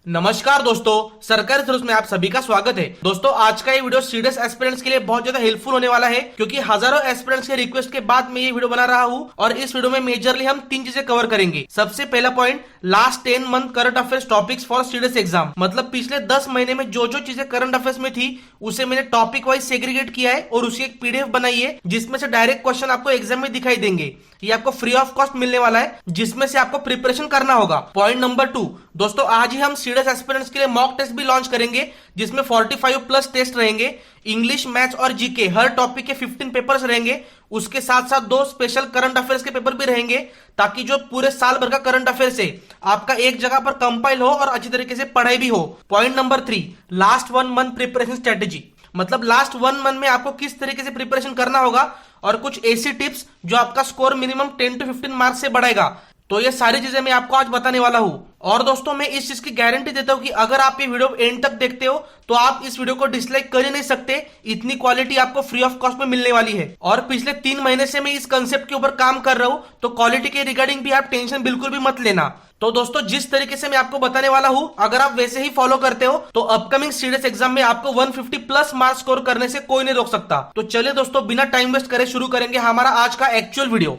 नमस्कार दोस्तों, सरकारी सर्विस में आप सभी का स्वागत है। दोस्तों, आज का ये वीडियो सीडीएस एस्पिरेंट्स के लिए बहुत ज्यादा हेल्पफुल होने वाला है, क्योंकि हजारों एस्पिरेंट्स के रिक्वेस्ट के बाद मैं ये वीडियो बना रहा हूँ। और इस वीडियो में मेजरली हम तीन चीजें कवर करेंगे। सबसे पहला point, last 10 month current affairs topics for CDS exam. मतलब पिछले 10 महीने में जो जो चीजें करंट अफेयर्स में थी उसे मैंने टॉपिक वाइज सेग्रीगेट किया है और उसकी एक पीडीएफ बनाई है, जिसमें से डायरेक्ट क्वेश्चन आपको एग्जाम में दिखाई देंगे। ये आपको फ्री ऑफ कॉस्ट मिलने वाला है, जिसमें से आपको प्रिपरेशन करना होगा। पॉइंट नंबर 2, दोस्तों आज ही हम सीडीएस एस्पिरेंट्स के लिए मॉक टेस्ट भी लॉन्च करेंगे, जिसमें 45 प्लस टेस्ट रहेंगे। इंग्लिश, मैथ्स और जीके हर टॉपिक के 15 पेपर्स रहेंगे। उसके साथ साथ 2 स्पेशल करंट अफेयर्स के पेपर भी रहेंगे, ताकि जो पूरे साल भर का करंट अफेयर्स है आपका एक जगह पर कंपाइल हो और अच्छी तरीके से पढ़ाई भी हो। Point number 3, last 1 month preparation strategy. मतलब लास्ट 1 मंथ में आपको किस तरीके से प्रिपरेशन करना होगा और कुछ ऐसी टिप्स जो आपका स्कोर मिनिमम 10 to 15 मार्क्स से बढ़ाएगा। तो ये सारी चीजें मैं आपको आज बताने वाला हूं। और दोस्तों, मैं इस चीज की गारंटी देता हूं कि अगर आप ये वीडियो एंड तक देखते हो तो आप इस वीडियो को डिसलाइक कर ही नहीं सकते। इतनी क्वालिटी आपको फ्री ऑफ कॉस्ट में मिलने वाली है। और पिछले 3 महीने से मैं इस कंसेप्ट के ऊपर काम कर रहा हूं, तो क्वालिटी के रिगार्डिंग भी आप टेंशन बिल्कुल भी मत लेना। तो दोस्तों, जिस तरीके से मैं आपको बताने वाला हूं, अगर आप वैसे ही फॉलो करते हो तो अपकमिंग सीडीएस एग्जाम में आपको 150 प्लस मार्क्स स्कोर करने से कोई नहीं रोक सकता। तो चलिए दोस्तों, बिना टाइम वेस्ट करे शुरू करेंगे हमारा आज का एक्चुअल वीडियो।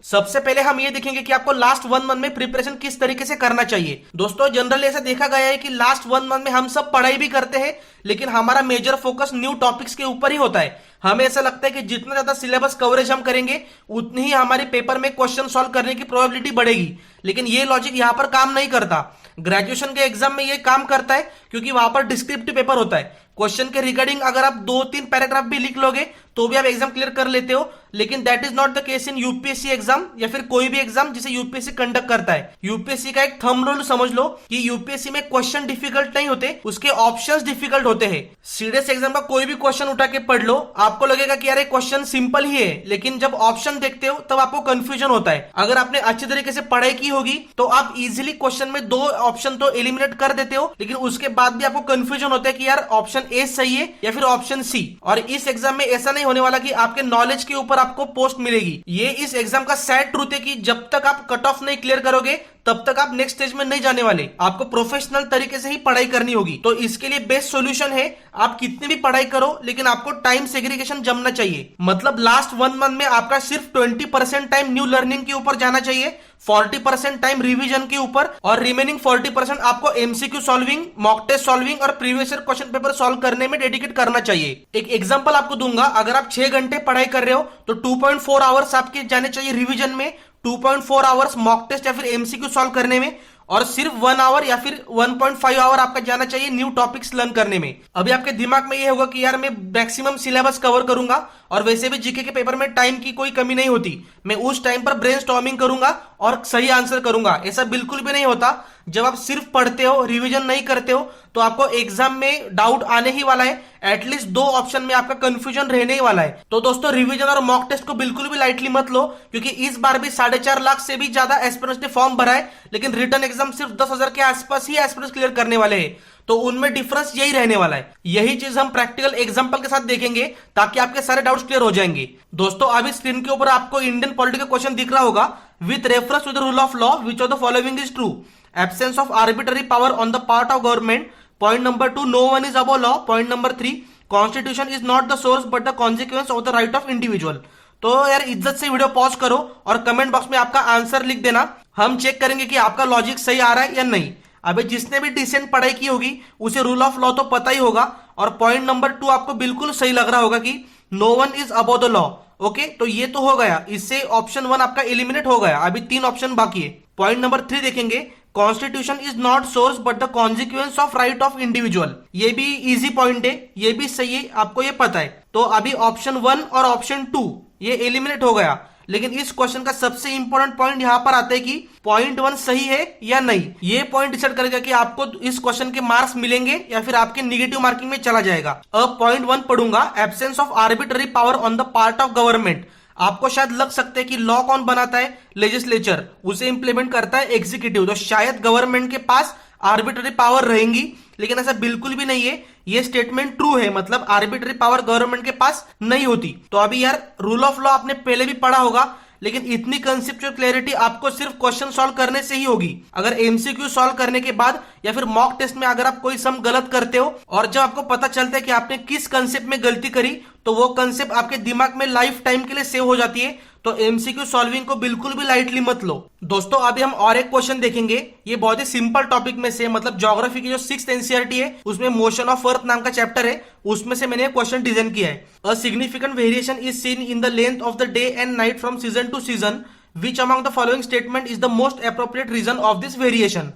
सबसे पहले हम ये देखेंगे कि आपको लास्ट 1 मंथ में प्रिपरेशन किस तरीके से करना चाहिए। दोस्तों, जनरली ऐसा देखा गया है कि लास्ट 1 मंथ में हम सब पढ़ाई भी करते हैं, लेकिन हमारा मेजर फोकस न्यू टॉपिक्स के ऊपर ही होता है। हमें ऐसा लगता है कि जितना ज्यादा सिलेबस कवरेज हम करेंगे उतनी ही हमारे पेपर में क्वेश्चन सॉल्व करने की प्रोबेबिलिटी बढ़ेगी। लेकिन ये लॉजिक यहाँ पर काम नहीं करता। ग्रेजुएशन के एग्जाम में ये काम करता है, क्योंकि वहां पर डिस्क्रिप्टिव पेपर होता है। क्वेश्चन के रिगार्डिंग अगर आप 2-3 पैराग्राफ भी लिख लोगे तो भी आप एग्जाम क्लियर कर लेते हो। लेकिन that is not the case in UPSC exam, या फिर कोई भी एग्जाम जिसे यूपीएससी कंडक्ट करता है। यूपीएससी का एक थंब रूल समझ लो कि यूपीएससी में क्वेश्चन डिफिकल्ट नहीं होते, उसके ऑप्शंस डिफिकल्ट होते हैं। सीडीएस एग्जाम का कोई भी क्वेश्चन उठा के पढ़ लो, आपको लगेगा कि यार क्वेश्चन सिंपल ही है, लेकिन जब ऑप्शन देखते हो तब आपको कंफ्यूजन होता है। अगर आपने अच्छे तरीके से पढ़ाई की होगी तो आप इजिली क्वेश्चन में 2 ऑप्शन तो एलिमिनेट कर देते हो, लेकिन उसके बाद भी आपको कंफ्यूजन होता है कि यार ऑप्शन ए सही है या फिर ऑप्शन सी। और इस एग्जाम में ऐसा नहीं होने वाला कि आपके नॉलेज के ऊपर आपको पोस्ट मिलेगी। ये इस एग्जाम का सैड ट्रूथ है कि जब तक आप कट ऑफ नहीं क्लियर करोगे तब तक आप नेक्स्ट स्टेज में नहीं जाने वाले। आपको प्रोफेशनल तरीके से ही पढ़ाई करनी होगी। तो इसके लिए बेस्ट सॉल्यूशन है, आप कितनी भी पढ़ाई करो लेकिन आपको टाइम सेग्रीगेशन जमना चाहिए। मतलब लास्ट 1 मंथ में आपका सिर्फ 20% टाइम न्यू लर्निंग के ऊपर जाना चाहिए, 40% टाइम रिवीजन के ऊपर, और रिमेनिंग 40% आपको MCQ solving, mock test solving और previous year question paper solve करने में डेडिकेट करना चाहिए। एक एग्जांपल आपको दूंगा, अगर आप 6 घंटे पढ़ाई कर रहे हो तो 2.4 आवर्स आपके जाने चाहिए रिवीजन में, 2.4 आवर्स मॉक टेस्ट या फिर एमसीक्यू सॉल्व करने में, और सिर्फ 1 आवर या फिर 1.5 आवर आपका जाना चाहिए न्यू टॉपिक्स लर्न करने में। अभी आपके दिमाग में ये होगा कि यार मैं मैक्सिमम सिलेबस कवर करूंगा और वैसे भी जीके के पेपर में टाइम की कोई कमी नहीं होती, मैं उस टाइम पर ब्रेनस्टॉर्मिंग करूंगा और सही आंसर करूंगा। ऐसा बिल्कुल भी नहीं होता। जब आप सिर्फ पढ़ते हो, रिवीजन नहीं करते हो, तो आपको एग्जाम में डाउट आने ही वाला है। एटलीस्ट 2 ऑप्शन में आपका कंफ्यूजन रहने ही वाला है। तो दोस्तों, रिवीजन और मॉक टेस्ट को बिल्कुल भी लाइटली मत लो, क्योंकि इस बार भी 4.5 लाख से भी ज्यादा एस्पिरेंट्स ने फॉर्म भरा है, लेकिन रिटर्न एग्जाम सिर्फ 10,000 के आसपास ही एस्पिरेंट्स क्लियर करने वाले हैं। तो उनमें डिफरेंस यही रहने वाला है। यही चीज हम प्रैक्टिकल एग्जांपल के साथ देखेंगे, ताकि आपके सारे डाउट्स क्लियर हो जाएंगे। दोस्तों, अभी स्क्रीन के ऊपर आपको इंडियन पॉलिटी का क्वेश्चन दिख रहा होगा। With reference to the rule of law, which of the following is true? Absence of arbitrary power on the part of government. Point number 2, no one is above law. Point number 3, constitution is not the source but the consequence of the right of individual. तो यार इज्जत से video pause करो और comment box में आपका answer लिख देना। हम चेक करेंगे कि आपका लॉजिक सही आ रहा है या नहीं। अबे जिसने भी डिसेंट पढ़ाई की होगी उसे रूल ऑफ लॉ तो पता ही होगा। और पॉइंट नंबर 2 आपको बिल्कुल सही लग रहा होगा कि no one is above the law. Okay, तो ये तो हो गया, इससे ऑप्शन 1 आपका एलिमिनेट हो गया। अभी 3 ऑप्शन बाकी है। पॉइंट नंबर 3 देखेंगे, constitution is not source but the consequence of right of individual. ये भी इजी पॉइंट है, ये भी सही है, आपको ये पता है। तो अभी ऑप्शन 1 और ऑप्शन 2 ये एलिमिनेट हो गया। लेकिन इस क्वेश्चन का सबसे इंपॉर्टेंट पॉइंट यहां पर आता है कि पॉइंट 1 सही है या नहीं। ये पॉइंट डिसाइड करेगा कि आपको इस क्वेश्चन के मार्क्स मिलेंगे या फिर आपके निगेटिव मार्किंग में चला जाएगा। अब पॉइंट 1 पढ़ूंगा, absence of arbitrary power on the part of government. आपको शायद लग सकता है कि लॉ कौन बनाता है, लेजिस्लेचर, उसे इंप्लीमेंट करता है एग्जीक्यूटिव, तो शायद गवर्नमेंट के पास आर्बिट्ररी पावर रहेंगी, लेकिन ऐसा बिल्कुल भी नहीं है। ये स्टेटमेंट ट्रू है, मतलब आर्बिट्ररी पावर गवर्नमेंट के पास नहीं होती। तो अभी यार रूल ऑफ लॉ आपने पहले भी पढ़ा होगा, लेकिन इतनी कंसेप्चुअल क्लैरिटी आपको सिर्फ क्वेश्चन सॉल्व करने से ही होगी। अगर एमसीक्यू सॉल्व करने के बाद या फिर मॉक टेस्ट में अगर आप कोई सम गलत करते हो और जब आपको पता चलता है कि आपने किस कंसेप्ट में गलती करी, तो वो कंसेप्ट आपके दिमाग में लाइफ टाइम के लिए सेव हो जाती है। तो एमसीक्यू सॉल्विंग को बिल्कुल भी लाइटली मत लो। दोस्तों अभी हम और एक क्वेश्चन देखेंगे, ये बहुत ही सिंपल टॉपिक में से, मतलब ज्योग्राफी की जो 6th एनसीईआरटी है उसमें मोशन ऑफ अर्थ नाम का चैप्टर है, उसमें से मैंने क्वेश्चन डिजाइन किया है। A significant variation is seen in the length of the day and night from season to season, which among the following statement is the most appropriate reason of this variation.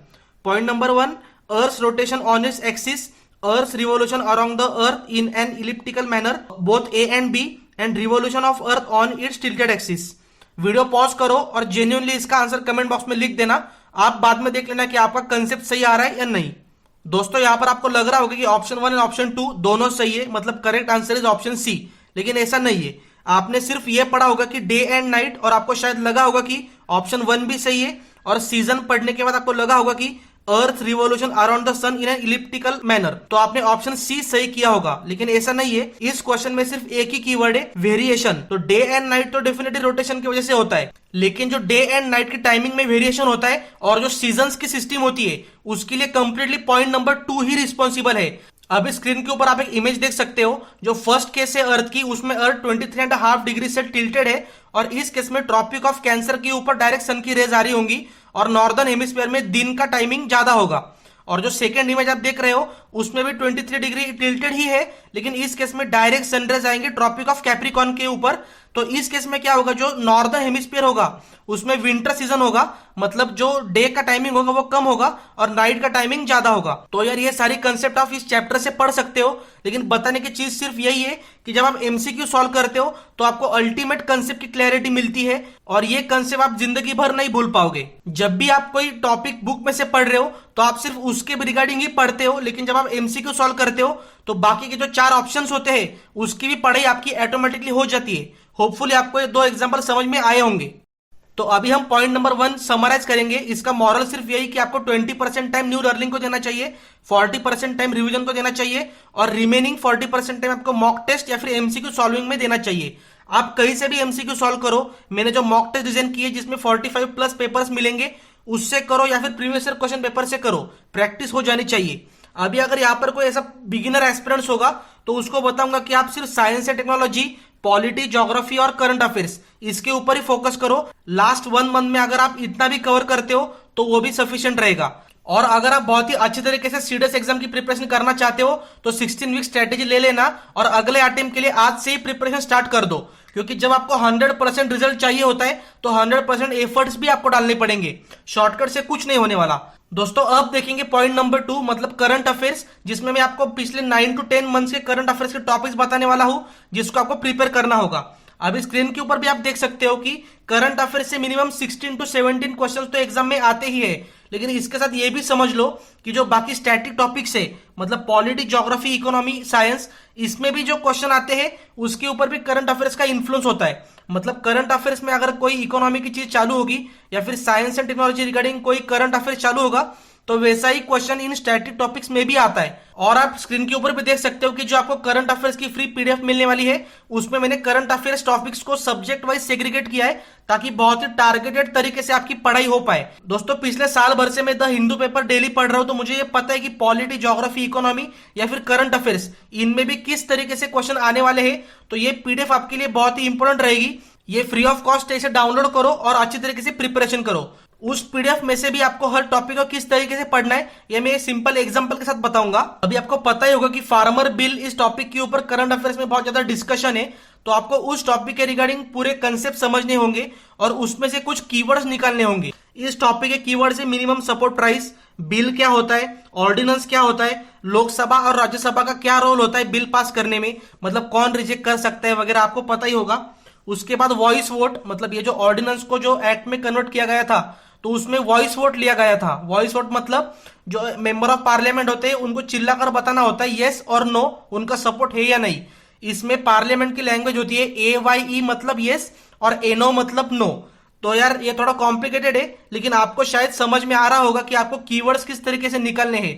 Point number 1, earth rotation on its axis, earth revolution around the earth in an elliptical manner both A and B, and revolution of earth on its tilted axis. Video pause करो और genuinely इसका answer comment box में लिख देना। आप बाद में देख लेना कि आपका कंसेप्ट सही आ रहा है या नहीं। दोस्तों यहां पर आपको लग रहा होगा कि ऑप्शन 1 एंड ऑप्शन 2 दोनों सही है, मतलब correct answer is option C, लेकिन ऐसा नहीं है। आपने सिर्फ ये पढ़ा होगा कि डे एंड नाइट, और आपको शायद लगा होगा कि ऑप्शन 1 भी सही है, और सीजन पढ़ने के बाद आपको लगा होगा कि earth revolution around the sun in an elliptical manner, तो आपने ऑप्शन सी सही किया होगा, लेकिन ऐसा नहीं है। इस क्वेश्चन में सिर्फ एक ही कीवर्ड है, वेरिएशन। तो डे एंड नाइट तो डेफिनेटली रोटेशन की वजह से होता है, लेकिन जो डे एंड नाइट की टाइमिंग में वेरिएशन होता है और जो सीजन्स की सिस्टम होती है, उसके लिए कंप्लीटली पॉइंट नंबर 2 ही रिस्पॉन्सिबल है। अभी स्क्रीन के ऊपर आप एक इमेज देख सकते हो, जो फर्स्ट केस है अर्थ की, उसमें अर्थ 23.5 डिग्री से टिल्टेड है, और इस केस में ट्रॉपिक ऑफ कैंसर के ऊपर डायरेक्ट सन की रेज आ रही होंगी, और नॉर्दर्न हेमिस्फीयर में दिन का टाइमिंग ज्यादा होगा। और जो सेकंड इमेज आप देख रहे हो उसमें भी 23 डिग्री टिल्टेड ही है, लेकिन इस केस में डायरेक्ट सनरेज आएंगे ट्रॉपिक ऑफ कैप्रिकॉन के ऊपर। तो इस केस में क्या होगा, जो नॉर्दर्न हेमिस्फीयर होगा उसमें विंटर सीजन होगा, मतलब जो डे का टाइमिंग होगा वो कम होगा और नाइट का टाइमिंग ज्यादा होगा। तो यार ये सारी कंसेप्ट आप इस चैप्टर से पढ़ सकते हो, लेकिन बताने की चीज सिर्फ यही है कि जब आप एमसीक्यू सॉल्व करते हो तो आपको अल्टीमेट कंसेप्ट की क्लैरिटी मिलती है, और ये कंसेप्ट आप जिंदगी भर नहीं भूल पाओगे। जब भी आप कोई टॉपिक बुक में से पढ़ रहे हो तो आप सिर्फ उसके रिगार्डिंग ही पढ़ते हो, लेकिन जब आप एमसीक्यू सॉल्व करते हो तो बाकी के जो 4 ऑप्शंस होते हैं उसकी भी पढ़ाई आपकी ऑटोमेटिकली हो जाती है। होपफुली आपको ये 2 एग्जांपल समझ में आए होंगे। तो अभी हम पॉइंट नंबर 1 समराइज करेंगे। इसका मॉरल सिर्फ यही कि आपको 20% टाइम न्यू लर्निंग को देना चाहिए, 40% टाइम रिवीजन को देना चाहिए, और रिमेनिंग 40% टाइम आपको मॉक टेस्ट या फिर एमसीक्यू सॉल्विंग में देना चाहिए। आप कहीं से भी एमसीक्यू सॉल्व करो, मैंने जो मॉक टेस्ट डिजाइन की है जिसमें 45+ पेपर्स मिलेंगे, उससे करो या फिर प्रीवियस ईयर क्वेश्चन पेपर से करो, प्रैक्टिस हो जानी चाहिए। अभी अगर यहाँ पर कोई ऐसा बिगिनर एस्पिरेंट्स होगा तो उसको बताऊंगा कि आप सिर्फ science and technology, polity, geography और करंट अफेयर्स इसके ऊपर ही फोकस करो। लास्ट 1 मंथ में अगर आप इतना भी कवर करते हो तो वो भी सफिशिएंट रहेगा। और अगर आप बहुत ही अच्छे तरीके से सीडीएस एग्जाम की प्रिपरेशन करना चाहते हो तो 16 वीक स्ट्रेटेजी ले लेना, और अगले अटेम्प्ट के लिए आज से ही प्रिपरेशन स्टार्ट कर दो, क्योंकि जब आपको 100% रिजल्ट चाहिए होता है तो 100% एफर्ट्स भी आपको डालने पड़ेंगे, शॉर्टकट से कुछ नहीं होने वाला। दोस्तों अब देखेंगे पॉइंट नंबर 2, मतलब करंट अफेयर्स, जिसमें मैं आपको पिछले 9 to 10 मंथ्स के करंट अफेयर्स के टॉपिक्स बताने वाला हूं, जिसको आपको प्रिपेयर करना होगा। अभी स्क्रीन के ऊपर भी आप देख सकते हो कि करंट अफेयर्स से मिनिमम 16 to 17 क्वेश्चन तो एग्जाम में आते ही है, लेकिन इसके साथ ये भी समझ लो कि जो बाकी स्टैटिक टॉपिक्स है, मतलब पॉलिटी, ज्योग्राफी, इकोनॉमी, साइंस, इसमें भी जो क्वेश्चन आते हैं उसके ऊपर भी करंट अफेयर्स का इन्फ्लुएंस होता है। मतलब करंट अफेयर्स में अगर कोई इकोनॉमी की चीज चालू होगी या फिर साइंस एंड टेक्नोलॉजी रिगार्डिंग कोई करंट अफेयर्स चालू होगा तो वैसा ही क्वेश्चन इन स्टैटिक टॉपिक्स में भी आता है। और आप स्क्रीन के ऊपर भी देख सकते हो कि जो आपको करंट अफेयर्स की फ्री पीडीएफ मिलने वाली है उसमें मैंने करंट अफेयर्स टॉपिक्स को सब्जेक्ट वाइज सेग्रीगेट किया है, ताकि बहुत ही टारगेटेड तरीके से आपकी पढ़ाई हो पाए। दोस्तों पिछले साल भर से मैं द हिंदू पेपर डेली पढ़ रहा हूं, तो मुझे ये पता है कि पॉलिटी, ज्योग्राफी, इकोनॉमी या फिर करंट अफेयर्स, इनमें भी किस तरीके से क्वेश्चन आने वाले हैं। तो ये पीडीएफ आपके लिए बहुत ही इंपॉर्टेंट रहेगी। ये फ्री ऑफ कॉस्ट है, इसे डाउनलोड करो और अच्छी तरीके से प्रिपरेशन करो। उस पीडीएफ में से भी आपको हर टॉपिक को किस तरीके से पढ़ना है ये मैं सिंपल एग्जांपल के साथ बताऊंगा। अभी आपको पता ही होगा कि फार्मर बिल इस टॉपिक के ऊपर करंट अफेयर्स में बहुत ज्यादा डिस्कशन है, तो आपको उस टॉपिक के रिगार्डिंग पूरे कंसेप्ट समझने होंगे और उसमें से कुछ कीवर्ड्स निकालने होंगे। इस टॉपिक के कीवर्ड है मिनिमम सपोर्ट प्राइस, बिल क्या होता है, ऑर्डिनेंस क्या होता है, लोकसभा और राज्यसभा का क्या रोल होता है बिल पास करने में, मतलब कौन रिजेक्ट कर सकता है वगैरह आपको पता ही होगा। उसके बाद वॉइस वोट, मतलब ये जो ऑर्डिनेंस को जो एक्ट में कन्वर्ट किया गया था तो उसमें वॉइस वोट लिया गया था। वॉइस वोट मतलब जो मेंबर ऑफ पार्लियामेंट होते हैं उनको चिल्लाकर बताना होता है यस और नो, उनका सपोर्ट है या नहीं। इसमें पार्लियामेंट की लैंग्वेज होती है AYE मतलब यस और एनो मतलब नो। तो यार ये थोड़ा कॉम्प्लिकेटेड है, लेकिन आपको शायद समझ में आ रहा होगा कि आपको कीवर्ड्स किस तरीके से निकलने हैं।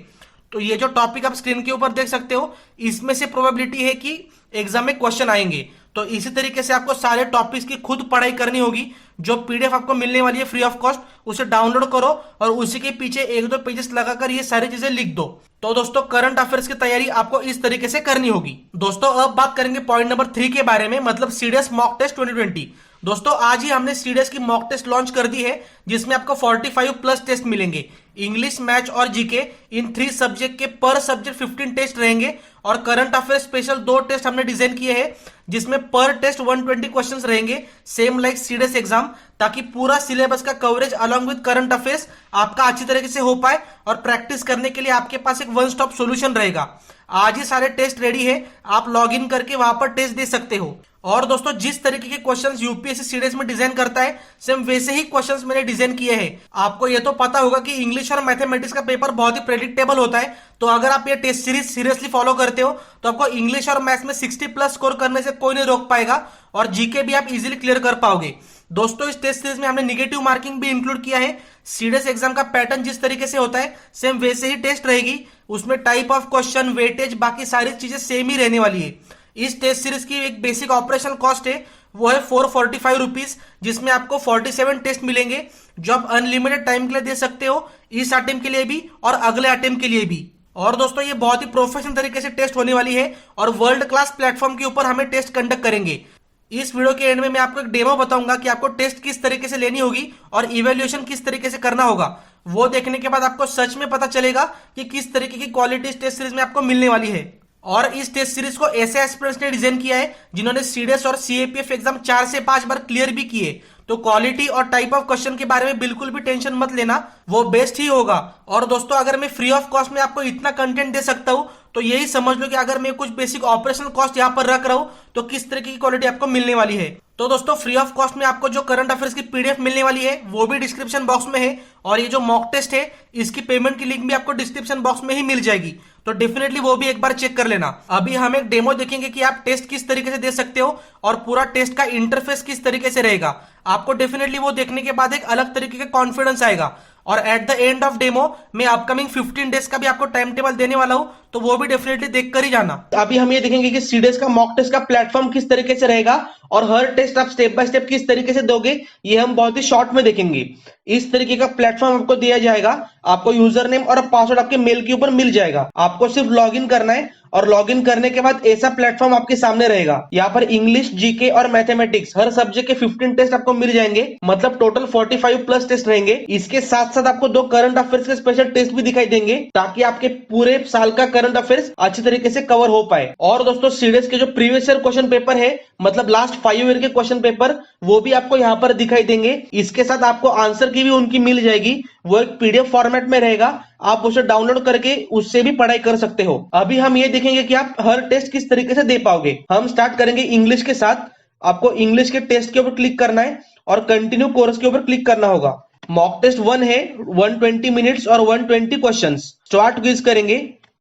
तो ये जो टॉपिक आप स्क्रीन के ऊपर देख सकते हो, इसमें से प्रोबेबिलिटी है कि एग्जाम में क्वेश्चन आएंगे। तो इसी तरीके से आपको सारे टॉपिक्स की खुद पढ़ाई करनी होगी। जो PDF आपको मिलने वाली है फ्री ऑफ कॉस्ट, उसे डाउनलोड करो और उसी के पीछे एक दो पेजेस लगाकर ये सारी चीजें लिख दो। तो दोस्तों करंट अफेयर्स की तैयारी आपको इस तरीके से करनी होगी। दोस्तों अब बात करेंगे पॉइंट नंबर 3 के बारे में, मतलब सीडीएस मॉक टेस्ट 2020। दोस्तों आज ही हमने सीडीएस की मॉक टेस्ट लॉन्च कर दी है, जिसमें आपको 45 प्लस टेस्ट मिलेंगे। इंग्लिश, मैथ्स और जीके इन 3 सब्जेक्ट के पर सब्जेक्ट 15 टेस्ट रहेंगे और करंट अफेयर स्पेशल 2 टेस्ट हमने डिजाइन किए हैं, जिसमें पर टेस्ट 120 क्वेश्चंस रहेंगे, सेम लाइक सीडीएस एग्जाम, ताकि पूरा सिलेबस का coverage along with current affairs आपका अच्छी तरीके से हो पाए और प्रैक्टिस करने के लिए आपके पास एक वन स्टॉप सॉल्यूशन रहेगा। आज ही सारे टेस्ट रेडी है, आप लॉग इन करके वहां पर टेस्ट दे सकते हो। और दोस्तों जिस तरीके के क्वेश्चंस यूपीएससी सीडीएस में डिजाइन करता है, सेम वैसे ही क्वेश्चंस मैंने डिजाइन किए हैं। आपको ये तो पता होगा कि इंग्लिश और मैथमेटिक्स का पेपर बहुत ही प्रेडिक्टेबल होता है, तो अगर आप ये टेस्ट सीरीज सीरियसली फॉलो करते हो तो आपको इंग्लिश और मैथ्स में 60 प्लस स्कोर करने से कोई नहीं रोक पाएगा और जीके भी आप इजीली क्लियर कर पाओगे। दोस्तों इस टेस्ट सीरीज में हमने निगेटिव मार्किंग भी इंक्लूड किया है। सीडीएस एग्जाम का पैटर्न जिस तरीके से होता है, सेम वैसे ही टेस्ट रहेगी। उसमें टाइप ऑफ क्वेश्चन, वेटेज, बाकी सारी चीजें सेम ही रहने वाली है। इस टेस्ट सीरीज की एक बेसिक ऑपरेशन कॉस्ट है, वो है 445 रुपीज, जिसमें आपको 47 टेस्ट मिलेंगे, जो आप अनलिमिटेड टाइम के लिए दे सकते हो, इस अटेम्प्ट के लिए भी और अगले अटेम्प्ट के लिए भी। और दोस्तों ये बहुत ही प्रोफेशनल तरीके से टेस्ट होने वाली है और वर्ल्ड क्लास प्लेटफॉर्म के ऊपर हमें टेस्ट कंडक्ट करेंगे। इस वीडियो के एंड में मैं आपको एक डेमो बताऊंगा कि आपको टेस्ट किस तरीके से लेनी होगी और इवेल्युएशन किस तरीके से करना होगा। वो देखने के बाद आपको सच में पता चलेगा कि किस तरीके की क्वालिटी इस टेस्ट सीरीज में आपको मिलने वाली है। और इस टेस्ट सीरीज को ऐसे एस्पिरेंट्स ने डिजाइन किया है जिन्होंने सीडीएस और सीएपीएफ एग्जाम 4 से 5 बार क्लियर भी किए। तो क्वालिटी और टाइप ऑफ क्वेश्चन के बारे में बिल्कुल भी टेंशन मत लेना, वो बेस्ट ही होगा। और दोस्तों अगर मैं फ्री ऑफ कॉस्ट में आपको इतना कंटेंट दे सकता हूं, तो यही समझ लो कि अगर मैं कुछ बेसिक ऑपरेशनल कॉस्ट यहां पर रख रहा हूं तो किस तरीके की क्वालिटी आपको मिलने वाली है। तो दोस्तों फ्री ऑफ कॉस्ट में आपको जो करंट अफेयर्स की PDF मिलने वाली है वो भी डिस्क्रिप्शन बॉक्स में है, और ये जो मॉक टेस्ट है इसकी पेमेंट की लिंक भी आपको डिस्क्रिप्शन बॉक्स में ही मिल जाएगी, तो डेफिनेटली वो भी एक बार चेक कर लेना। अभी हम एक डेमो देखेंगे कि आप टेस्ट किस तरीके से दे सकते हो और पूरा टेस्ट का इंटरफेस किस तरीके से रहेगा। आपको डेफिनेटली वो देखने के बाद एक अलग तरीके का कॉन्फिडेंस आएगा। और at the end of demo मैं अपकमिंग 15 डेज का भी आपको टाइम टेबल देने वाला हूं, तो वो भी डेफिनेटली देख कर ही जाना। अभी हम ये देखेंगे कि सीडीएस का मॉक टेस्ट का प्लेटफॉर्म किस तरीके से रहेगा और हर टेस्ट आप स्टेप बाय स्टेप किस तरीके से दोगे, ये हम बहुत ही शॉर्ट में देखेंगे। इस तरीके का प्लेटफॉर्म आपको दिया जाएगा, आपको यूजर नेम और पासवर्ड आपके मेल के ऊपर मिल जाएगा। आपको सिर्फ लॉगिन करना है और लॉगिन करने के बाद ऐसा प्लेटफॉर्म आपके सामने रहेगा। यहाँ पर इंग्लिश, जीके और मैथमेटिक्स हर सब्जेक्ट के 15 टेस्ट आपको मिल जाएंगे, मतलब टोटल 45 प्लस टेस्ट रहेंगे। इसके साथ साथ आपको 2 करंट अफेयर्स के स्पेशल टेस्ट भी दिखाई देंगे, ताकि आपके पूरे साल का करंट अफेयर्स अच्छी तरीके से कवर हो पाए। और दोस्तों सीडीएस के जो प्रीवियस ईयर क्वेश्चन पेपर है, मतलब लास्ट 5 ईयर के क्वेश्चन पेपर, वो भी आपको यहाँ पर दिखाई देंगे। इसके साथ आपको आंसर की भी उनकी मिल जाएगी, वो एक PDF फॉर्मेट में रहेगा, आप उसे डाउनलोड करके उससे भी पढ़ाई कर सकते हो। अभी हम ये देखेंगे कि आप हर टेस्ट किस तरीके से दे पाओगे। हम स्टार्ट करेंगे इंग्लिश के साथ। आपको इंग्लिश के टेस्ट के ऊपर क्लिक करना है और कंटिन्यू कोर्स के ऊपर क्लिक करना होगा। मॉक टेस्ट 1 है, 120 मिनट्स और 120 क्वेश्चन। स्टार्ट क्विज करेंगे,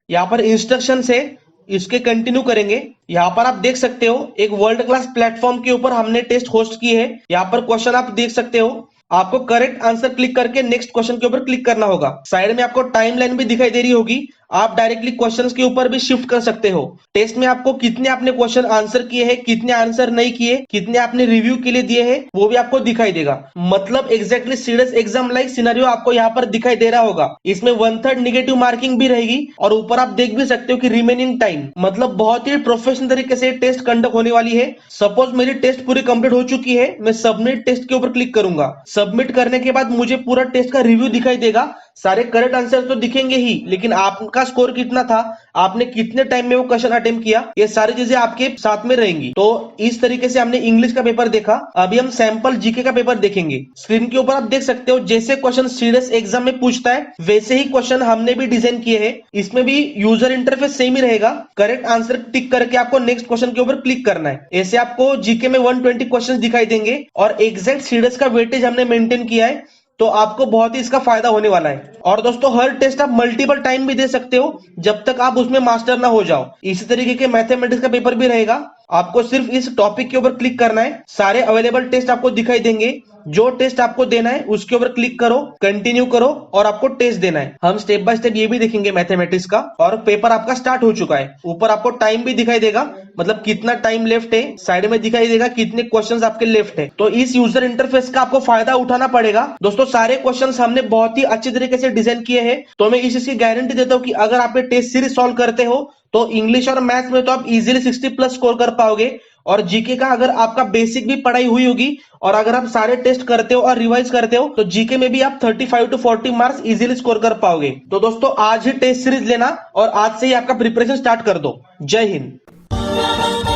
यहाँ पर इंस्ट्रक्शन है, इसके कंटिन्यू करेंगे। यहाँ पर आप देख सकते हो एक वर्ल्ड क्लास प्लेटफॉर्म के ऊपर हमने टेस्ट होस्ट की है। यहाँ पर क्वेश्चन आप देख सकते हो, आपको करेक्ट आंसर क्लिक करके नेक्स्ट क्वेश्चन के ऊपर क्लिक करना होगा। साइड में आपको टाइमलाइन भी दिखाई दे रही होगी, आप डायरेक्टली क्वेश्चंस के ऊपर भी शिफ्ट कर सकते हो। टेस्ट में आपको कितने आपने क्वेश्चन आंसर किए हैं, कितने आंसर नहीं किए, कितने आपने रिव्यू के लिए दिए हैं, वो भी आपको दिखाई देगा। मतलब exactly CDS exam like scenario आपको यहाँ पर दिखाई दे रहा होगा। इसमें 1/3 निगेटिव मार्किंग भी रहेगी और ऊपर आप देख भी सकते हो कि रिमेनिंग टाइम, मतलब बहुत ही प्रोफेशनल तरीके से टेस्ट कंडक्ट होने वाली है। सपोज मेरी टेस्ट पूरी कंप्लीट हो चुकी है, मैं सबमिट टेस्ट के ऊपर क्लिक करूंगा। सबमिट करने के बाद मुझे पूरा टेस्ट का रिव्यू दिखाई देगा। सारे करेक्ट आंसर तो दिखेंगे ही, लेकिन आपका स्कोर कितना था, आपने कितने टाइम में वो क्वेश्चन अटेम्प्ट किया, ये सारी चीजें आपके साथ में रहेंगी। तो इस तरीके से हमने इंग्लिश का पेपर देखा। अभी हम सैंपल जीके का पेपर देखेंगे। स्क्रीन के ऊपर आप देख सकते हो जैसे क्वेश्चन सीडीएस एग्जाम में पूछता है, वैसे ही क्वेश्चन हमने भी डिजाइन किए हैं। इसमें भी यूजर इंटरफेस सेम ही रहेगा। करेक्ट आंसर टिक करके आपको नेक्स्ट क्वेश्चन के ऊपर क्लिक करना है। ऐसे आपको जीके में 120 क्वेश्चन दिखाई देंगे और एग्जैक्ट सीडीएस का वेटेज हमने मेंटेन किया है। तो आपको बहुत ही इसका फायदा होने वाला है। और दोस्तों हर टेस्ट आप मल्टीपल टाइम भी दे सकते हो जब तक आप उसमें मास्टर ना हो जाओ। इसी तरीके के मैथमेटिक्स का पेपर भी रहेगा। आपको सिर्फ इस टॉपिक के ऊपर क्लिक करना है, सारे अवेलेबल टेस्ट आपको दिखाई देंगे। जो टेस्ट आपको देना है उसके ऊपर क्लिक करो, कंटिन्यू करो और आपको टेस्ट देना है। हम स्टेप बाय स्टेप ये भी देखेंगे मैथमेटिक्स का। और पेपर आपका स्टार्ट हो चुका है। ऊपर आपको टाइम भी दिखाई देगा, मतलब कितना टाइम लेफ्ट है। साइड में दिखाई देगा कितने क्वेश्चंस आपके लेफ्ट है। तो इस यूजर इंटरफेस का आपको फायदा उठाना पड़ेगा। दोस्तों सारे क्वेश्चंस हमने बहुत ही अच्छे तरीके से डिजाइन किए हैं। तो मैं इस चीज की गारंटी देता हूं कि अगर आप ये टेस्ट सीरीज सॉल्व करते हो तो इंग्लिश और मैथ्स में तो आप इजीली 60+ स्कोर कर पाओगे। और जीके का अगर आपका बेसिक भी पढ़ाई हुई होगी और अगर आप सारे टेस्ट करते हो और रिवाइज करते हो तो जीके में भी आप 35 to 40 मार्क्स इजीली स्कोर कर पाओगे। तो दोस्तों आज ही टेस्ट सीरीज लेना और आज से ही आपका प्रिपरेशन स्टार्ट कर दो। जय हिंद।